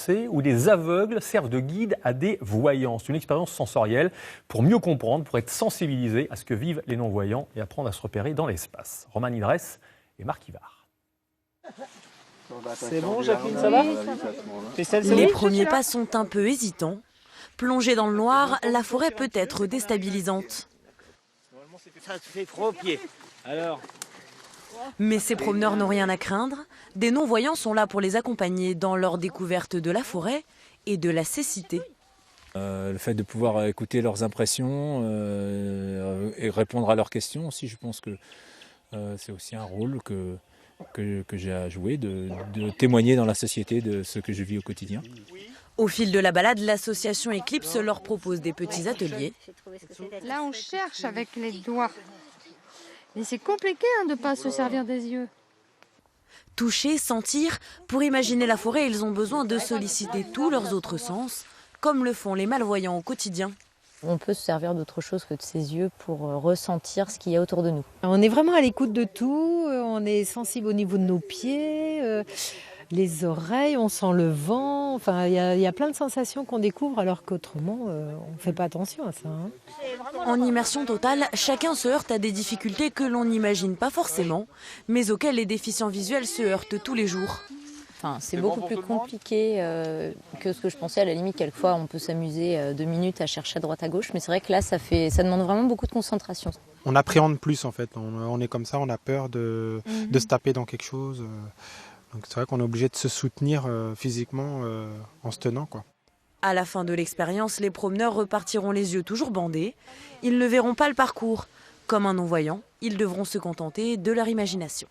avancée où des aveugles servent de guide à des voyants. C'est une expérience sensorielle pour mieux comprendre, pour être sensibilisé à ce que vivent les non-voyants et apprendre à se repérer dans l'espace. Roman Idress et Marc Ivard. C'est bon, Jacqueline, ça va? Les premiers pas sont un peu hésitants. Plongé dans le noir, la forêt peut être déstabilisante. Ça te fait froid aux pieds. Alors, Mais ces promeneurs n'ont rien à craindre. Des non-voyants sont là pour les accompagner dans leur découverte de la forêt et de la cécité. Le fait de pouvoir écouter leurs impressions et répondre à leurs questions aussi, je pense que c'est aussi un rôle que j'ai à jouer, de témoigner dans la société de ce que je vis au quotidien. Au fil de la balade, l'association Eclipse leur propose des petits ateliers. Là, on cherche avec les doigts. Et c'est compliqué de ne pas se servir des yeux. Toucher, sentir, pour imaginer la forêt, ils ont besoin de solliciter tous leurs autres sens, comme le font les malvoyants au quotidien. On peut se servir d'autre chose que de ses yeux pour ressentir ce qu'il y a autour de nous. On est vraiment à l'écoute de tout, on est sensible au niveau de nos pieds, les oreilles, on sent le vent. Enfin, il y a plein de sensations qu'on découvre alors qu'autrement, on ne fait pas attention à ça. En immersion totale, chacun se heurte à des difficultés que l'on n'imagine pas forcément, mais auxquelles les déficients visuels se heurtent tous les jours. Enfin, c'est beaucoup plus compliqué que ce que je pensais. À la limite, quelquefois, on peut s'amuser 2 minutes à chercher à droite à gauche, mais c'est vrai que là, ça demande vraiment beaucoup de concentration. On appréhende plus en fait, on est comme ça, on a peur de se taper dans quelque chose. Donc c'est vrai qu'on est obligé de se soutenir physiquement en se tenant, quoi. À la fin de l'expérience, les promeneurs repartiront les yeux toujours bandés. Ils ne verront pas le parcours. Comme un non-voyant, ils devront se contenter de leur imagination.